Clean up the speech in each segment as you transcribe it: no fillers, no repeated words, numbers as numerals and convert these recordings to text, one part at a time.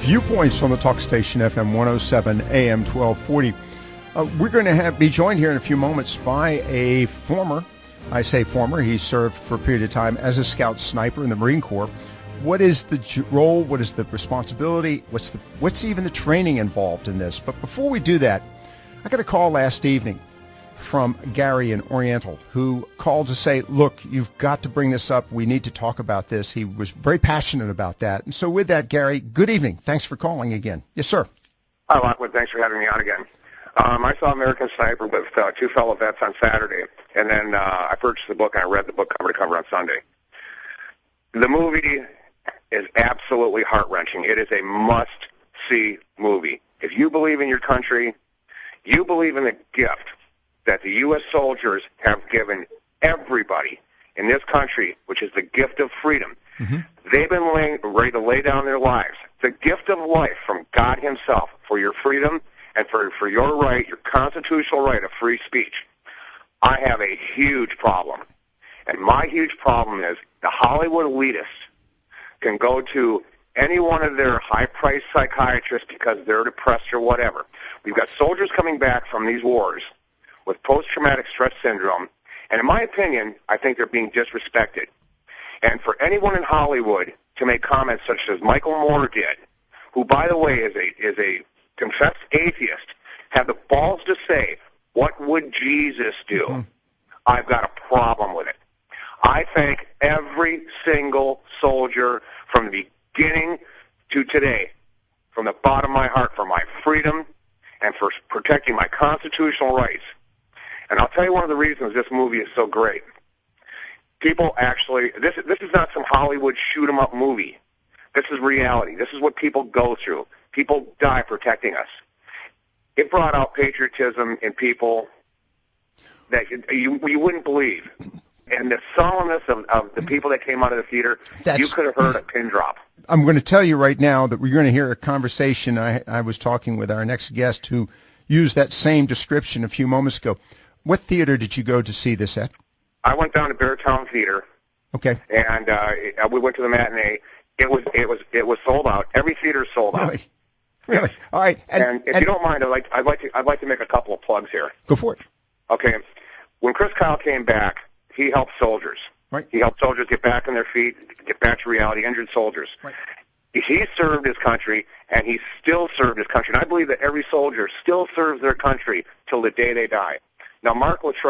Viewpoints on the talk station, FM 107, AM 1240. We're going to be joined here in a few moments by a former, I say former, he served for a period of time as a scout sniper in the Marine Corps. What is the role? What is the responsibility? What's even the training involved in this? But before we do that, I got a call last evening from Gary in Oriental, who called to say, look, you've got to bring this up. We need to talk about this. He was very passionate about that. And so with that, Gary, good evening. Thanks for calling again. Yes, sir. Hi, Lockwood. Thanks for having me on again. I saw American Sniper with two fellow vets on Saturday, and then I purchased the book, and I read the book cover to cover on Sunday. The movie is absolutely heart-wrenching. It is a must-see movie. If you believe in your country, you believe in the gift that the U.S. soldiers have given everybody in this country, which is the gift of freedom. Mm-hmm. They've been ready to lay down their lives. The gift of life from God himself for your freedom and for your right, your constitutional right of free speech. I have a huge problem. And my huge problem is the Hollywood elitists can go to any one of their high-priced psychiatrists because they're depressed or whatever. We've got soldiers coming back from these wars with post-traumatic stress syndrome, and in my opinion, I think they're being disrespected. And for anyone in Hollywood to make comments such as Michael Moore did, who, by the way, is a confessed atheist, have the balls to say, what would Jesus do? Mm-hmm. I've got a problem with it. I thank every single soldier from the beginning to today, from the bottom of my heart, for my freedom and for protecting my constitutional rights. And I'll tell you one of the reasons this movie is so great. People actually, this is not some Hollywood shoot-'em-up movie. This is reality. This is what people go through. People die protecting us. It brought out patriotism in people that you wouldn't believe. And the solemnness of the people that came out of the theater, you could have heard a pin drop. I'm going to tell you right now that we're going to hear a conversation. I was talking with our next guest who used that same description a few moments ago. What theater did you go to see this at? I went down to Beartown Theater. Okay. And we went to the matinee. It was sold out. Every theater is sold out. Really? Yes. All right. And if you don't mind, I'd like to make a couple of plugs here. Go for it. Okay. When Chris Kyle came back, he helped soldiers. Right. He helped soldiers get back on their feet, get back to reality, injured soldiers. Right. He served his country, and he still served his country. And I believe that every soldier still serves their country till the day they die. Now, Marcus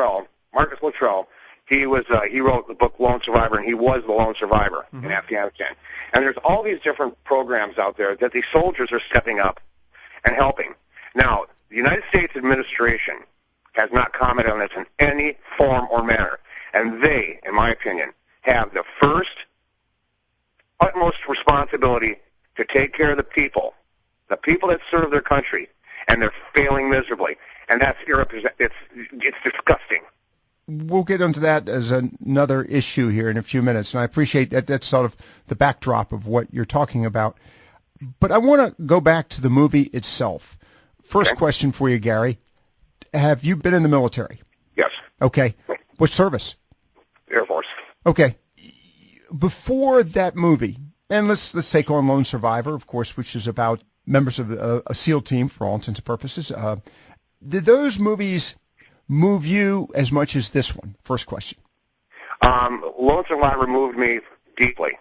Luttrell, he wrote the book Lone Survivor, and he was the lone survivor in Afghanistan. And there's all these different programs out there that these soldiers are stepping up and helping. Now, the United States administration has not commented on this in any form or manner. And they, in my opinion, have the first, utmost responsibility to take care of the people that serve their country, and they're failing miserably. And that's it's disgusting. We'll get into that as another issue here in a few minutes, and I appreciate that. That's sort of the backdrop of what you're talking about. But I want to go back to the movie itself. First question for you, Gary. Have you been in the military? Yes. Okay. What service? Air Force. Okay. Before that movie, and let's take on Lone Survivor, of course, which is about members of a SEAL team for all intents and purposes. Did those movies move you as much as this one? First question. Lone Survivor moved me deeply,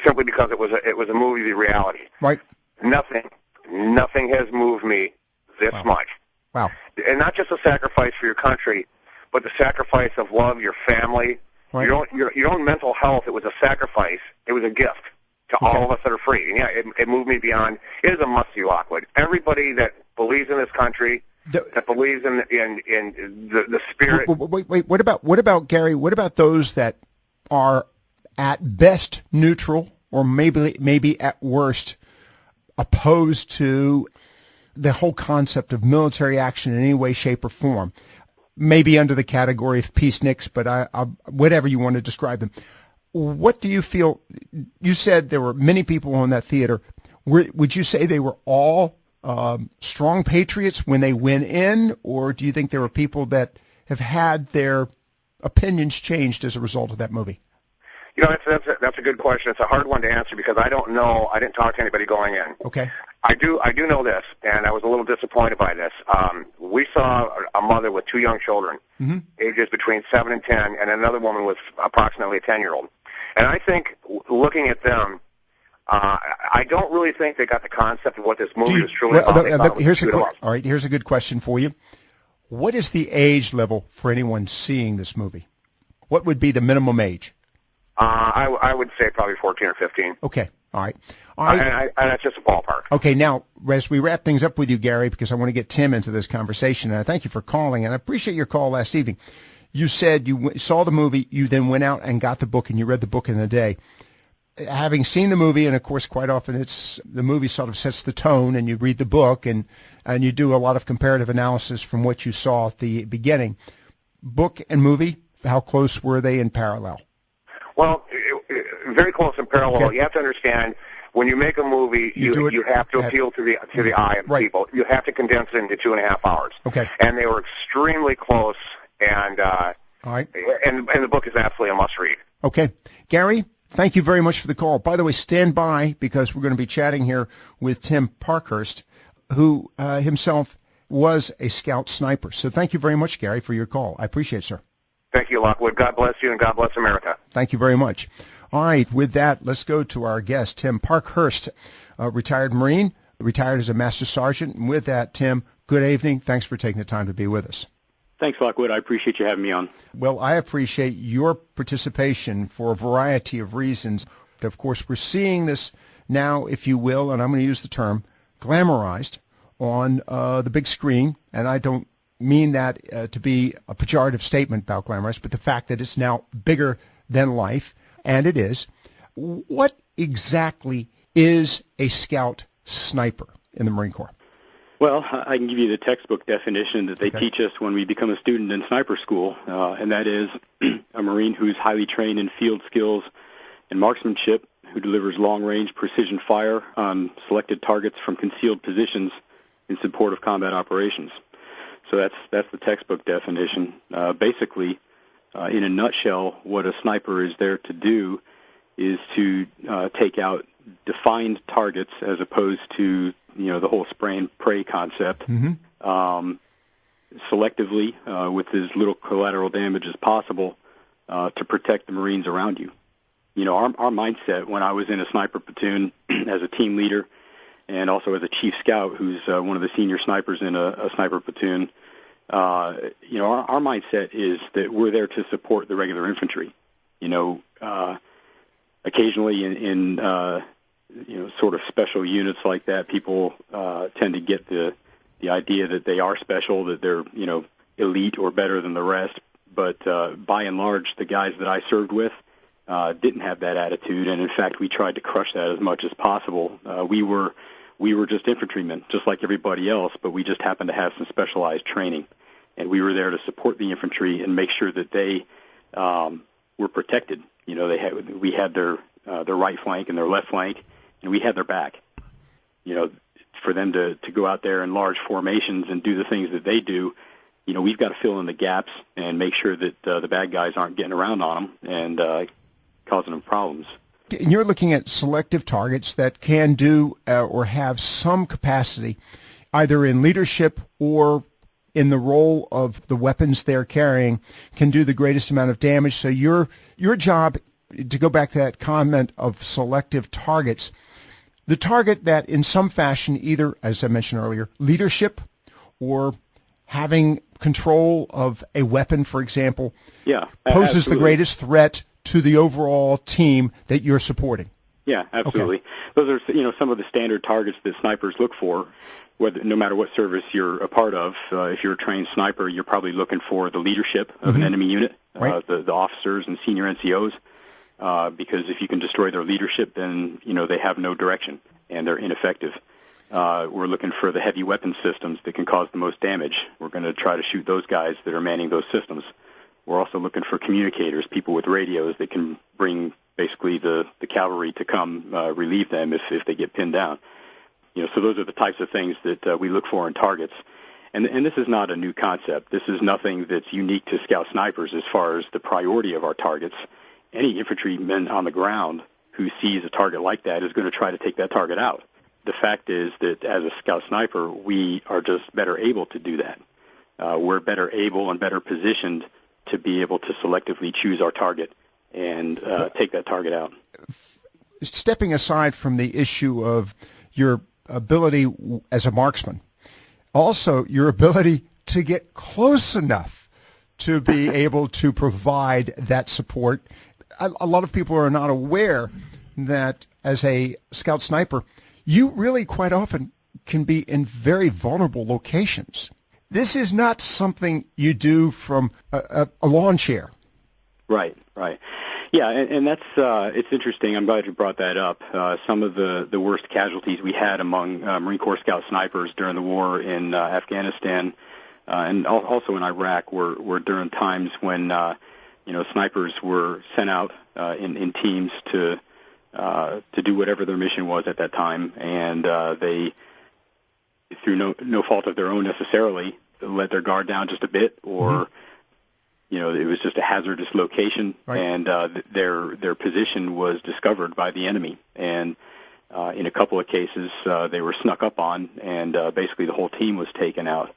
simply because it was a movie of reality. Right. Nothing has moved me this much. Wow. And not just a sacrifice for your country, but the sacrifice of love, your family, right. your own mental health. It was a sacrifice. It was a gift to all of us that are free. And yeah, it moved me beyond. It is a must-see, Lockwood. Everybody that believes in this country, that believes in the spirit. Wait. What about Gary? What about those that are at best neutral, or maybe at worst opposed to the whole concept of military action in any way, shape, or form? Maybe under the category of peaceniks, but whatever you want to describe them. What do you feel? You said there were many people on that theater. Would you say they were all strong patriots when they went in, or do you think there were people that have had their opinions changed as a result of that movie? That's a good question. It's a hard one to answer because I don't know. I didn't talk to anybody going in. Okay. I do know this, and I was a little disappointed by this. We saw a mother with 2 young children, ages between 7 and 10, and another woman with approximately a 10-year-old. And I think looking at them, I don't really think they got the concept of what this movie was truly about. All right, here's a good question for you. What is the age level for anyone seeing this movie? What would be the minimum age? I would say probably 14 or 15. Okay, all right. And that's just a ballpark. Okay, now, as we wrap things up with you, Gary, because I want to get Tim into this conversation, and I thank you for calling, and I appreciate your call last evening. You said you saw the movie, you then went out and got the book, and you read the book in a day. Having seen the movie, and of course quite often the movie sort of sets the tone, and you read the book, and you do a lot of comparative analysis from what you saw at the beginning. Book and movie, how close were they in parallel? Well, very close in parallel. Okay. You have to understand, when you make a movie, you have to appeal to the eye of people. You have to condense it into 2.5 hours. Okay. And they were extremely close, and all right. And the book is absolutely a must-read. Okay. Gary, thank you very much for the call. By the way, stand by, because we're going to be chatting here with Tim Parkhurst, who himself was a scout sniper. So thank you very much, Gary, for your call. I appreciate it, sir. Thank you, Lockwood. God bless you, and God bless America. Thank you very much. All right, with that, let's go to our guest, Tim Parkhurst, retired Marine, retired as a Master Sergeant. And with that, Tim, good evening. Thanks for taking the time to be with us. Thanks, Lockwood. I appreciate you having me on. Well, I appreciate your participation for a variety of reasons. Of course, we're seeing this now, if you will, and I'm going to use the term, glamorized on the big screen, and I don't mean that to be a pejorative statement about glamorous, but the fact that it's now bigger than life, and it is. What exactly is a scout sniper in the Marine Corps? Well, I can give you the textbook definition that they teach us when we become a student in sniper school, and that is a Marine who's highly trained in field skills and marksmanship, who delivers long-range precision fire on selected targets from concealed positions in support of combat operations. So that's the textbook definition. Basically, in a nutshell, what a sniper is there to do is to take out defined targets, as opposed to the whole spray and pray concept, selectively with as little collateral damage as possible to protect the Marines around you. Our mindset when I was in a sniper platoon as a team leader, and also as a chief scout who's one of the senior snipers in a sniper platoon, our mindset is that we're there to support the regular infantry. Occasionally in sort of special units like that, people tend to get the idea that they are special, that they're, elite or better than the rest. But by and large, the guys that I served with didn't have that attitude, and in fact, we tried to crush that as much as possible. We were just infantrymen, just like everybody else, but we just happened to have some specialized training, and we were there to support the infantry and make sure that they were protected. We had their right flank and their left flank, and we had their back. For them to go out there in large formations and do the things that they do, we've got to fill in the gaps and make sure that the bad guys aren't getting around on them and causing them problems. And you're looking at selective targets that can do or have some capacity, either in leadership or in the role of the weapons they're carrying, can do the greatest amount of damage. So your job, to go back to that comment of selective targets, the target that in some fashion, either, as I mentioned earlier, leadership or having control of a weapon, for example, poses absolutely. The greatest threat to the overall team that you're supporting. Yeah, absolutely. Okay. Those are some of the standard targets that snipers look for. No matter what service you're a part of, if you're a trained sniper, you're probably looking for the leadership of an enemy unit, right. The officers and senior NCOs, because if you can destroy their leadership, then they have no direction and they're ineffective. We're looking for the heavy weapon systems that can cause the most damage. We're going to try to shoot those guys that are manning those systems. We're also looking for communicators, people with radios that can bring basically the cavalry to come relieve them if they get pinned down. So those are the types of things that we look for in targets. And this is not a new concept. This is nothing that's unique to scout snipers as far as the priority of our targets. any infantryman on the ground who sees a target like that is going to try to take that target out. The fact is that as a scout sniper, we are just better able to do that. We're better able and better positioned to be able to selectively choose our target and take that target out. Stepping aside from the issue of your ability as a marksman, also your ability to get close enough to be able to provide that support. A lot of people are not aware that as a scout sniper, you really quite often can be in very vulnerable locations. This is not something you do from a lawn chair. Right. Yeah, and that's it's interesting. I'm glad you brought that up. Some of the worst casualties we had among Marine Corps Scout snipers during the war in Afghanistan and also in Iraq were during times when snipers were sent out in teams to do whatever their mission was at that time, and they, through no fault of their own necessarily, let their guard down just a bit, or it was just a hazardous location, right. And their position was discovered by the enemy, and in a couple of cases they were snuck up on, and basically the whole team was taken out.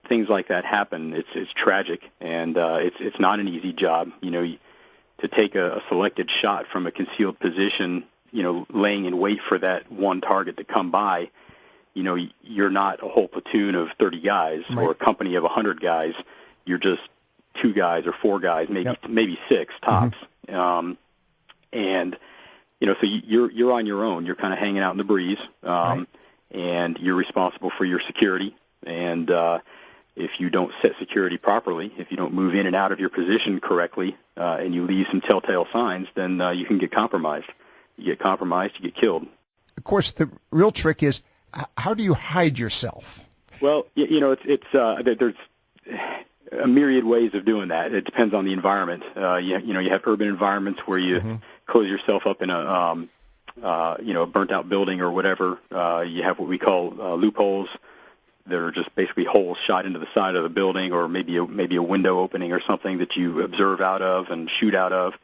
Things like that happen. It's tragic, and it's not an easy job. To take a selected shot from a concealed position, laying in wait for that one target to come by. You're not a whole platoon of 30 guys, right, or a company of 100 guys. You're just 2 guys or 4 guys, maybe 6 tops. Mm-hmm. So you're on your own. You're kind of hanging out in the breeze, right, and you're responsible for your security. And if you don't set security properly, if you don't move in and out of your position correctly, and you leave some telltale signs, then you can get compromised. You get compromised, you get killed. Of course, the real trick is, how do you hide yourself? Well, there's a myriad ways of doing that. It depends on the environment. You have urban environments where you mm-hmm. close yourself up in a burnt-out building or whatever. You have what we call loopholes. That are just basically holes shot into the side of the building, or maybe a window opening or something that you observe out of and shoot out of.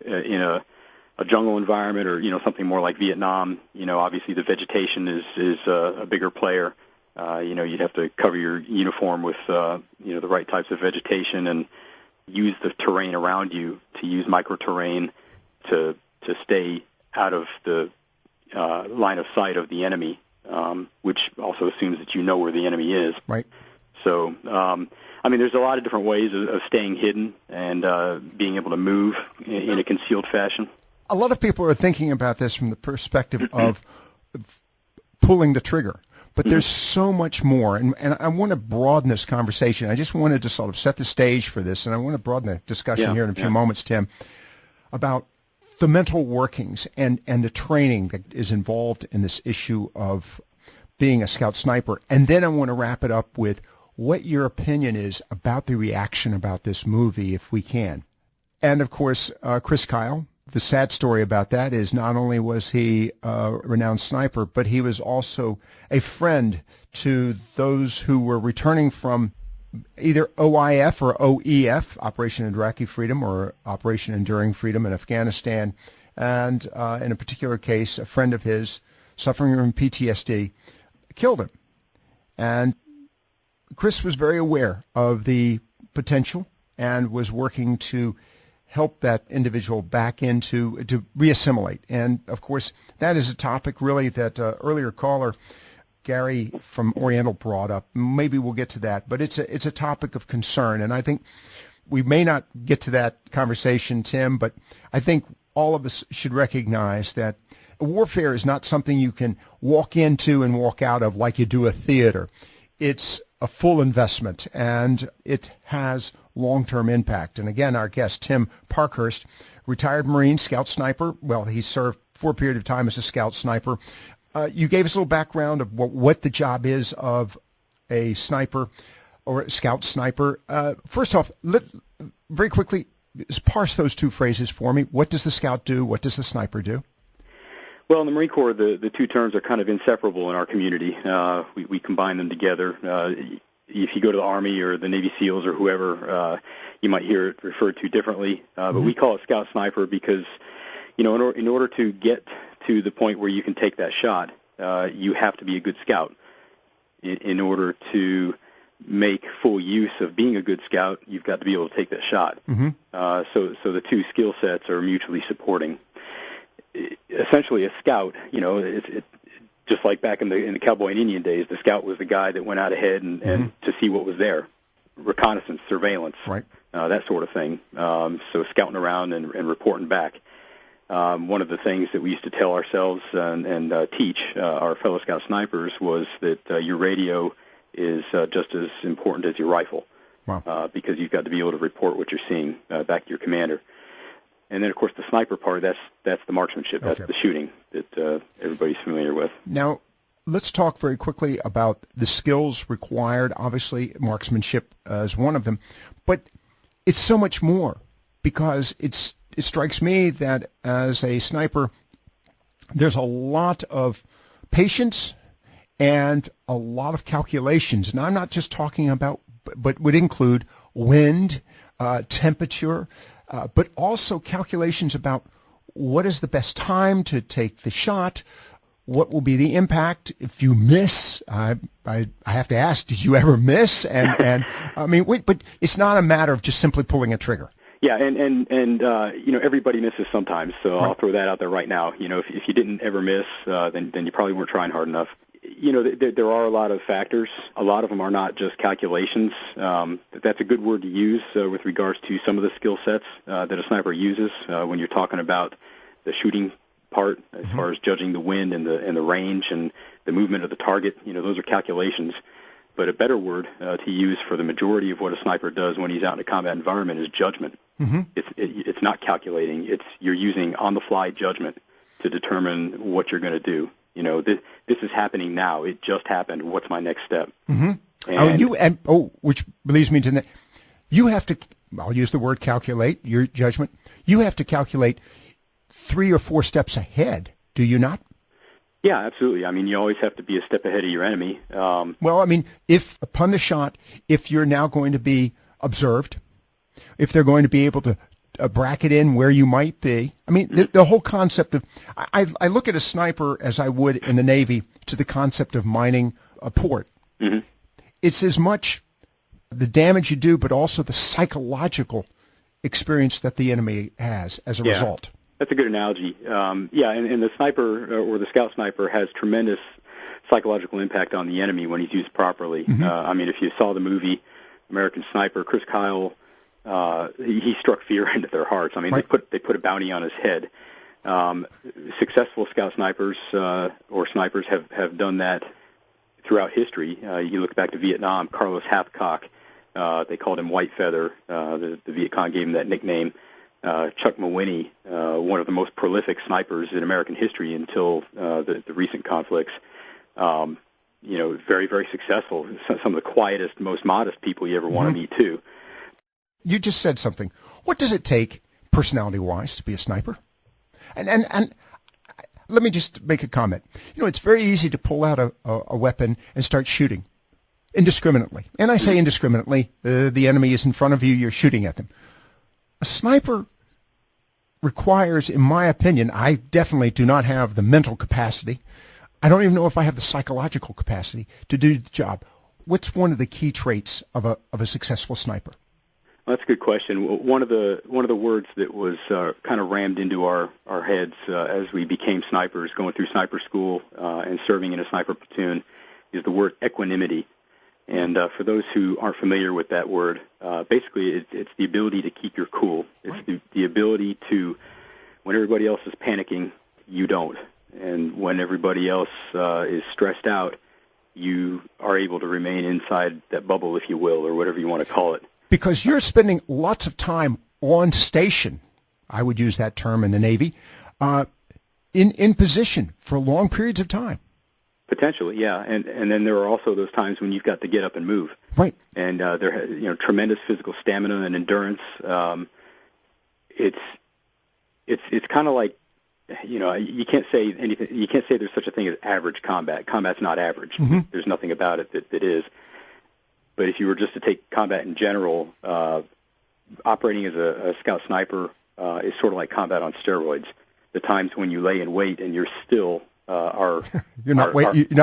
In a jungle environment, or something more like Vietnam, obviously the vegetation is a bigger player. You'd have to cover your uniform with the right types of vegetation and use the terrain around you to use microterrain to stay out of the line of sight of the enemy. Which also assumes that you know where the enemy is. Right. So, there's a lot of different ways of staying hidden and being able to move in a concealed fashion. A lot of people are thinking about this from the perspective of pulling the trigger, but there's so much more, and I want to broaden this conversation. I just wanted to sort of set the stage for this, and I want to broaden the discussion here in a few moments, Tim, about the mental workings and the training that is involved in this issue of being a scout sniper. And then I want to wrap it up with what your opinion is about the reaction about this movie, if we can. And, of course, Chris Kyle, the sad story about that is not only was he a renowned sniper, but he was also a friend to those who were returning from either OIF or OEF, Operation Iraqi Freedom, or Operation Enduring Freedom in Afghanistan. And in a particular case, a friend of his, suffering from PTSD, killed him. And Chris was very aware of the potential and was working to help that individual back into, to reassimilate. And, of course, that is a topic really that earlier caller Gary from Oriental brought up. Maybe we'll get to that, but it's a topic of concern, and I think we may not get to that conversation, Tim, but I think all of us should recognize that warfare is not something you can walk into and walk out of like you do a theater. It's a full investment, and it has long-term impact. And again, our guest, Tim Parkhurst, retired Marine, scout sniper. Well, he served for a period of time as a scout sniper. You gave us a little background of what the job is of a sniper or a scout sniper. First off, very quickly, parse those two phrases for me. What does the scout do? What does the sniper do? Well, in the Marine Corps, the two terms are kind of inseparable in our community. We combine them together. if you go to the Army or the Navy SEALs or whoever, you might hear it referred to differently. But we call it Scout Sniper because, in order to get to the point where you can take that shot, you have to be a good scout. In order to make full use of being a good scout, you've got to be able to take that shot. So the two skill sets are mutually supporting. Essentially, a scout, it's just like back in the cowboy and Indian days, the scout was the guy that went out ahead and to see what was there, reconnaissance, surveillance, right, that sort of thing. So scouting around and reporting back. One of the things that we used to tell ourselves and teach our fellow scout snipers was that your radio is just as important as your rifle. Wow. Because you've got to be able to report what you're seeing back to your commander. And then, of course, the sniper part, that's the marksmanship. That's the shooting that everybody's familiar with. Now, let's talk very quickly about the skills required. Obviously, marksmanship is one of them. But it's so much more because it strikes me that as a sniper, there's a lot of patience and a lot of calculations. And I'm not just talking about, but would include wind, temperature, but also calculations about what is the best time to take the shot, what will be the impact if you miss. I have to ask, did you ever miss? And I mean, but it's not a matter of just simply pulling a trigger. Yeah, and everybody misses sometimes, so I'll throw that out there right now. If you didn't ever miss, then you probably weren't trying hard enough. There are a lot of factors. A lot of them are not just calculations. That's a good word to use with regards to some of the skill sets that a sniper uses when you're talking about the shooting part, as far as judging the wind and the range and the movement of the target. Those are calculations. But a better word to use for the majority of what a sniper does when he's out in a combat environment is judgment. It's not calculating. You're using on-the-fly judgment to determine what you're going to do. This is happening now. It just happened. What's my next step? Which leads me to that. You have to, I'll use the word calculate, your judgment. You have to calculate 3 or 4 steps ahead, do you not? Yeah, absolutely. I mean, you always have to be a step ahead of your enemy. Well, I mean, if upon the shot, if you're now going to be observed, if they're going to be able to bracket in where you might be. I mean, the whole concept of, I look at a sniper as I would in the Navy to the concept of mining a port. It's as much the damage you do, but also the psychological experience that the enemy has as a result. That's a good analogy. And the sniper or the scout sniper has tremendous psychological impact on the enemy when he's used properly. I mean, if you saw the movie American Sniper, Chris Kyle, he struck fear into their hearts. I mean, they put a bounty on his head. Successful scout snipers or snipers have done that throughout history. You look back to Vietnam, Carlos Hathcock, they called him White Feather. The Viet Cong gave him that nickname. Chuck Mawhinney, one of the most prolific snipers in American history until the recent conflicts. Very, very successful. Some of the quietest, most modest people you ever want to meet, too. You just said something. What does it take, personality-wise, to be a sniper? And let me just make a comment. It's very easy to pull out a weapon and start shooting indiscriminately. And I say indiscriminately. The enemy is in front of you. You're shooting at them. A sniper requires, in my opinion, I definitely do not have the mental capacity. I don't even know if I have the psychological capacity to do the job. What's one of the key traits of a successful sniper? Well, that's a good question. One of the words that was kind of rammed into our heads as we became snipers, going through sniper school and serving in a sniper platoon, is the word equanimity. And for those who aren't familiar with that word, basically it's the ability to keep your cool. It's the ability to, when everybody else is panicking, you don't. And when everybody else is stressed out, you are able to remain inside that bubble, if you will, or whatever you want to call it. Because you're spending lots of time on station, I would use that term in the Navy, in position for long periods of time. Potentially, yeah, and then there are also those times when you've got to get up and move. Right. And there, tremendous physical stamina and endurance. It's kind of like, you can't say anything. You can't say there's such a thing as average combat. Combat's not average. There's nothing about it that is. But if you were just to take combat in general, operating as a scout sniper is sort of like combat on steroids. The times when you lay in wait and you're still you're not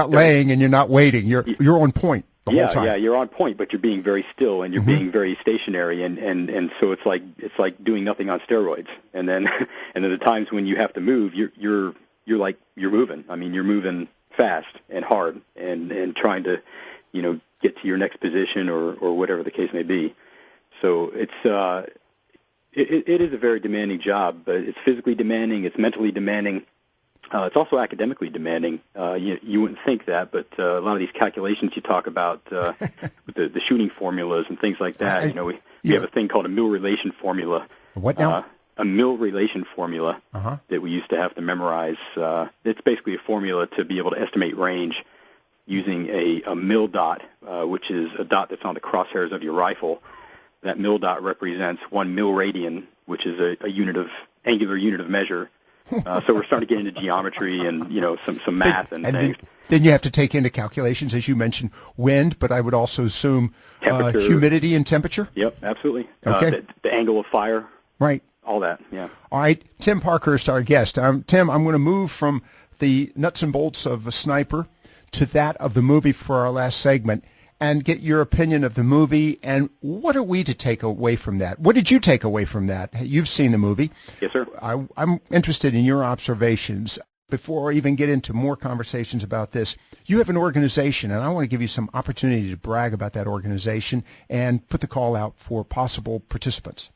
laying and you're not waiting. You're on point the whole time. Yeah, you're on point, but you're being very still and you're being very stationary, and so it's like doing nothing on steroids. And then the times when you have to move, you're moving. I mean, you're moving fast and hard and trying to, get to your next position or whatever the case may be. So it is a very demanding job, but it's physically demanding, it's mentally demanding. It's also academically demanding. You wouldn't think that, but a lot of these calculations you talk about with the shooting formulas and things like that, we have a thing called a mill relation formula. What now? A mill relation formula that we used to have to memorize. It's basically a formula to be able to estimate range using a mill dot, which is a dot that's on the crosshairs of your rifle. That mill dot represents 1 mill radian, which is a angular unit of measure. So we're starting to get into geometry and some math and things. Then you have to take into calculations, as you mentioned, wind, but I would also assume humidity and temperature. Yep, absolutely. Okay. The angle of fire. Right. All that. Yeah. All right, Tim Parkhurst, our guest. Tim, I'm going to move from the nuts and bolts of a sniper to that of the movie for our last segment, and get your opinion of the movie, and what are we to take away from that? What did you take away from that? You've seen the movie. Yes, sir. I'm interested in your observations. Before I even get into more conversations about this, you have an organization, and I want to give you some opportunity to brag about that organization and put the call out for possible participants.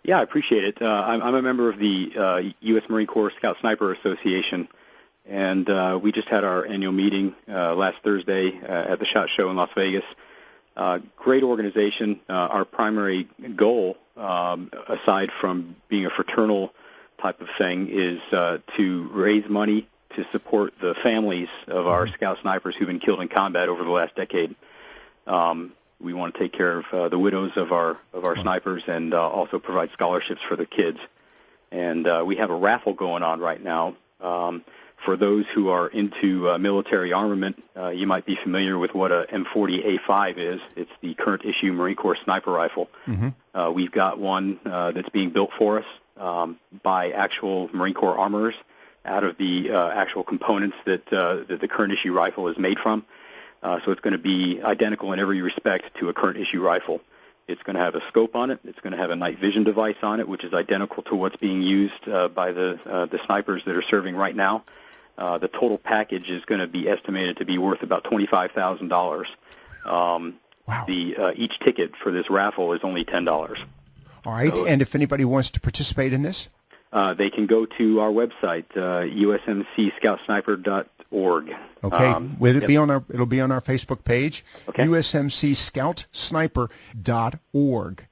Yeah, I appreciate it. I'm a member of the U.S. Marine Corps Scout Sniper Association, and we just had our annual meeting last Thursday at the SHOT Show in Las Vegas. Great organization. Our primary goal, aside from being a fraternal type of thing, is to raise money to support the families of our scout snipers who've been killed in combat over the last decade. We want to take care of the widows of our snipers and also provide scholarships for the kids. And we have a raffle going on right now. For those who are into military armament, you might be familiar with what a M40A5 is. It's the current issue Marine Corps sniper rifle. We've got one that's being built for us by actual Marine Corps armorers out of the actual components that the current issue rifle is made from. So it's going to be identical in every respect to a current issue rifle. It's going to have a scope on it. It's going to have a night vision device on it, which is identical to what's being used by the snipers that are serving right now. The total package is going to be estimated to be worth about $25,000. Wow. Each ticket for this raffle is only $10. All right, so, and if anybody wants to participate in this? They can go to our website, usmcscoutsniper.org. Okay, will it be on our? It'll be on our Facebook page, okay. usmcscoutsniper.org.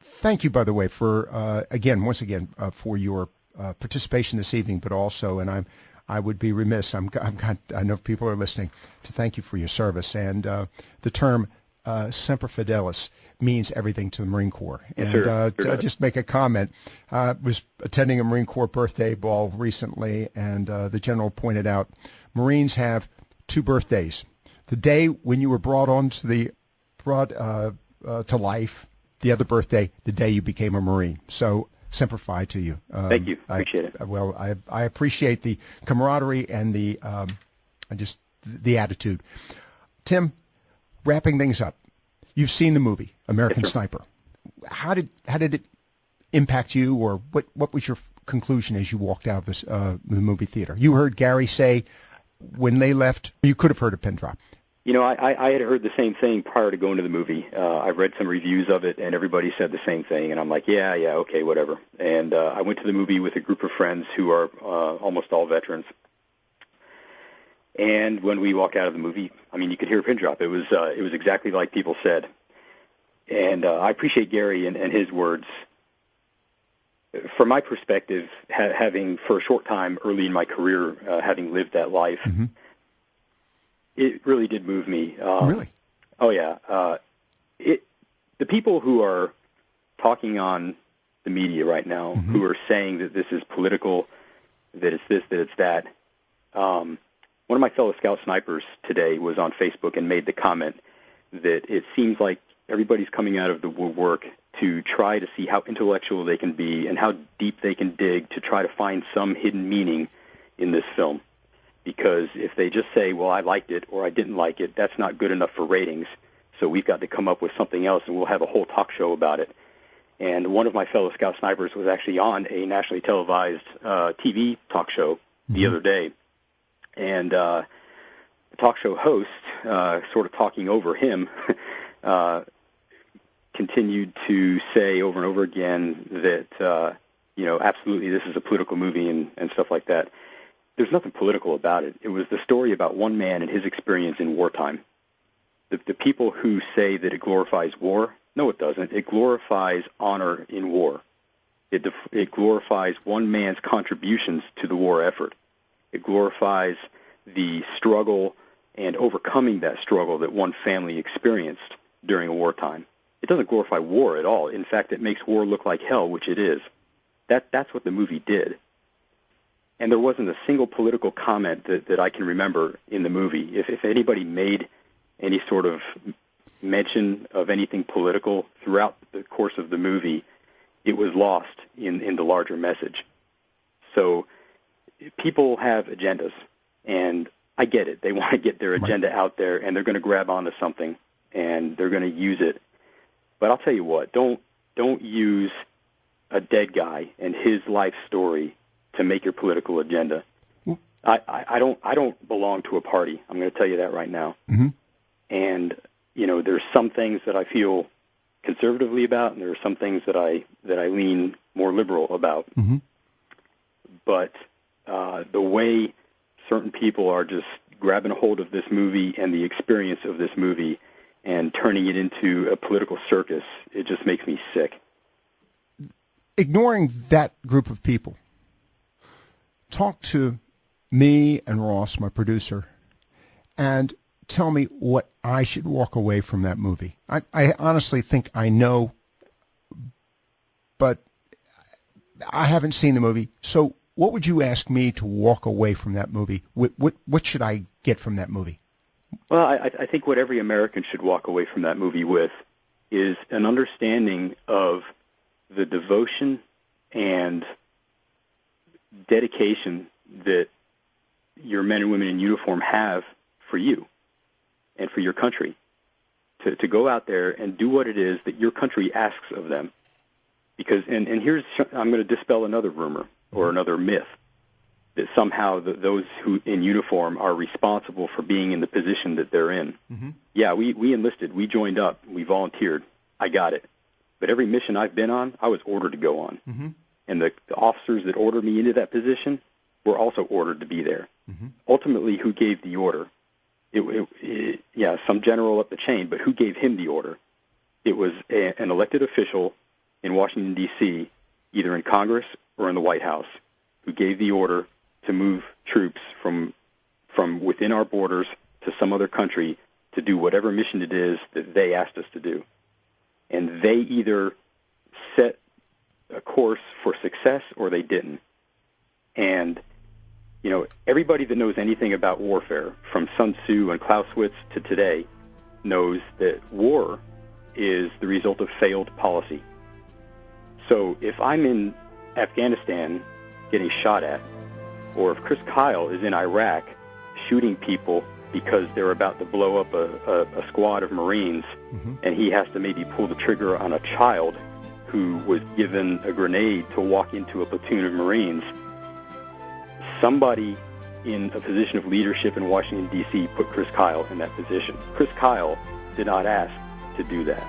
Thank you, by the way, for once again, for your participation this evening, but also, and I would be remiss. I know people are listening, to thank you for your service. And the term Semper Fidelis means everything to the Marine Corps. Yes, and sure. to just make a comment, I was attending a Marine Corps birthday ball recently, and the general pointed out Marines have 2 birthdays: the day when you were brought to life, the other birthday, the day you became a Marine. So Semper Fi to you. Thank you. Appreciate it. Well, I appreciate the camaraderie and the attitude. Tim, wrapping things up, you've seen the movie American Sniper. How did it impact you, or what was your conclusion as you walked out of the movie theater? You heard Gary say when they left, you could have heard a pin drop. I had heard the same thing prior to going to the movie. I read some reviews of it, and everybody said the same thing. And I'm like, yeah, okay, whatever. And I went to the movie with a group of friends who are almost all veterans. And when we walked out of the movie, I mean, you could hear a pin drop. It was exactly like people said. And I appreciate Gary and his words. From my perspective, having for a short time early in my career, having lived that life, it really did move me. Really? Oh, yeah. The people who are talking on the media right now, who are saying that this is political, that it's this, that it's that, one of my fellow scout snipers today was on Facebook and made the comment, that it seems like everybody's coming out of the woodwork to try to see how intellectual they can be and how deep they can dig to try to find some hidden meaning in this film. Because if they just say, well, I liked it or I didn't like it, that's not good enough for ratings. So we've got to come up with something else, and we'll have a whole talk show about it. And one of my fellow Scout Snipers was actually on a nationally televised TV talk show the other day. And the talk show host, sort of talking over him, continued to say over and over again that, absolutely this is a political movie and stuff like that. There's nothing political about it. It was the story about one man and his experience in wartime. The people who say that it glorifies war, no, it doesn't. It glorifies honor in war. It glorifies one man's contributions to the war effort. It glorifies the struggle and overcoming that struggle that one family experienced during a wartime. It doesn't glorify war at all. In fact, it makes war look like hell, which it is. That's what the movie did. And there wasn't a single political comment that I can remember in the movie. If anybody made any sort of mention of anything political throughout the course of the movie, it was lost in the larger message. So people have agendas, and I get it. They want to get their agenda out there, and they're going to grab onto something, and they're going to use it. But I'll tell you what, don't use a dead guy and his life story to make your political agenda. I don't belong to a party. I'm going to tell you that right now. Mm-hmm. And there's some things that I feel conservatively about, and there are some things that I lean more liberal about. Mm-hmm. But the way certain people are just grabbing a hold of this movie and the experience of this movie and turning it into a political circus, it just makes me sick. Ignoring that group of people, talk to me and Ross, my producer, and tell me what I should walk away from that movie. I honestly think I know, but I haven't seen the movie. So what would you ask me to walk away from that movie? What should I get from that movie? Well, I think what every American should walk away from that movie with is an understanding of the devotion and dedication that your men and women in uniform have for you and for your country, to go out there and do what it is that your country asks of them. Because, and here's, I'm going to dispel another rumor or another myth, that somehow those who in uniform are responsible for being in the position that they're in. Mm-hmm. Yeah, we enlisted, we joined up, we volunteered, I got it. But every mission I've been on, I was ordered to go on. Mm-hmm. And the officers that ordered me into that position were also ordered to be there. Mm-hmm. Ultimately, who gave the order? Some general up the chain, but who gave him the order? It was an elected official in Washington, D.C., either in Congress or in the White House, who gave the order to move troops from within our borders to some other country to do whatever mission it is that they asked us to do. And they either set a course for success or they didn't. And, everybody that knows anything about warfare, from Sun Tzu and Clausewitz to today, knows that war is the result of failed policy. So if I'm in Afghanistan getting shot at, or if Chris Kyle is in Iraq shooting people because they're about to blow up a squad of Marines, mm-hmm. and he has to maybe pull the trigger on a child who was given a grenade to walk into a platoon of Marines, somebody in a position of leadership in Washington, D.C. put Chris Kyle in that position. Chris Kyle did not ask to do that.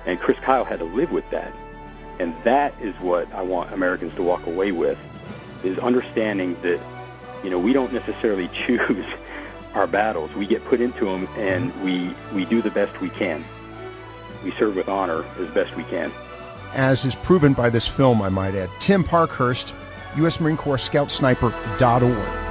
And Chris Kyle had to live with that. And that is what I want Americans to walk away with, is understanding that, we don't necessarily choose our battles. We get put into them, and we do the best we can. We serve with honor as best we can. As is proven by this film, I might add. Tim Parkhurst, U.S. Marine Corps Scout Sniper.org.